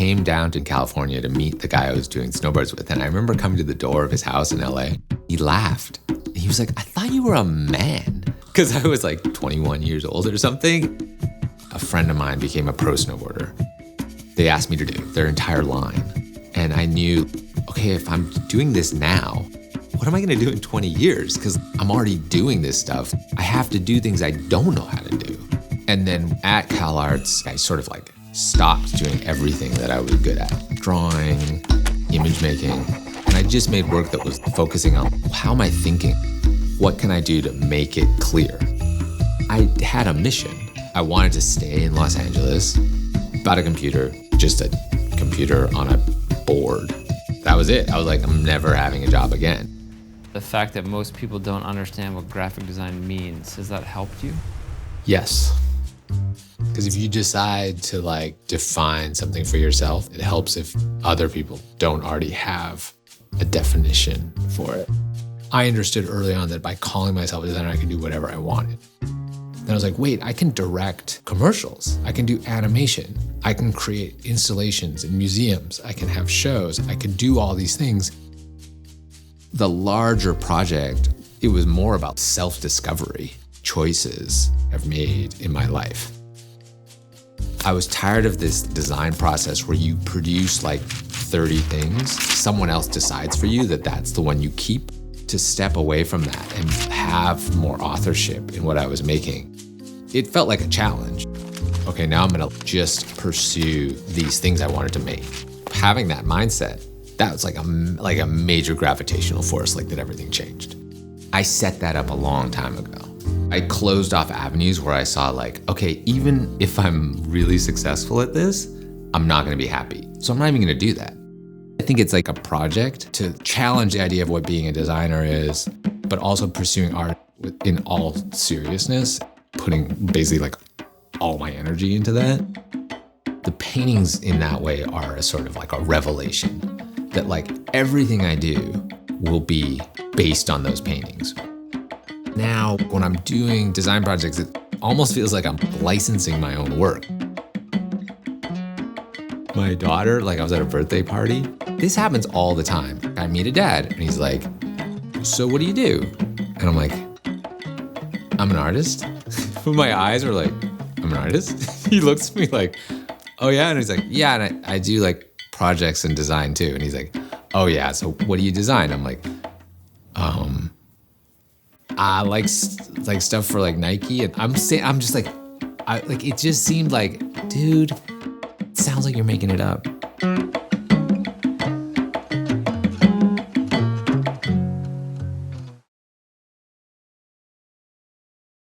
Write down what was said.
came down to California to meet the guy I was doing snowboards with. And I remember coming to the door of his house in LA. He laughed. He was like, I thought you were a man. Because I was like 21 years old or something. A friend of mine became a pro snowboarder. They asked me to do their entire line. And I knew, okay, if I'm doing this now, what am I gonna do in 20 years? Because I'm already doing this stuff. I have to do things I don't know how to do. And then at Cal Arts, I sort of like stopped doing everything that I was good at. Drawing, image making. And I just made work that was focusing on how am I thinking? What can I do to make it clear? I had a mission. I wanted to stay in Los Angeles, bought a computer, just a computer on a board. That was it. I was like, I'm never having a job again. The fact that most people don't understand what graphic design means, has that helped you? Yes. Because if you decide to like define something for yourself, it helps if other people don't already have a definition for it. I understood early on that by calling myself a designer, I could do whatever I wanted. Then I was like, wait, I can direct commercials. I can do animation. I can create installations in museums. I can have shows. I can do all these things. The larger project, it was more about self-discovery, choices I've made in my life. I was tired of this design process where you produce like 30 things. Someone else decides for you that that's the one you keep. To step away from that and have more authorship in what I was making, it felt like a challenge. Okay, now I'm gonna just pursue these things I wanted to make. Having that mindset, that was like a major gravitational force, like that everything changed. I set that up a long time ago. I closed off avenues where I saw like, okay, even if I'm really successful at this, I'm not gonna be happy. So I'm not even gonna do that. I think it's like a project to challenge the idea of what being a designer is, but also pursuing art in all seriousness, putting basically like all my energy into that. The paintings in that way are a sort of like a revelation that like everything I do will be based on those paintings. Now, when I'm doing design projects, it almost feels like I'm licensing my own work. My daughter, like I was at a birthday party. This happens all the time. I meet a dad and he's like, so what do you do? And I'm like, I'm an artist. But my eyes are like, I'm an artist? He looks at me like, oh yeah? And he's like, yeah, and I do like projects and design too. And he's like, oh yeah, so what do you design? I'm like, I like stuff for like Nike. And I'm just like, it just seemed like, dude, it sounds like you're making it up.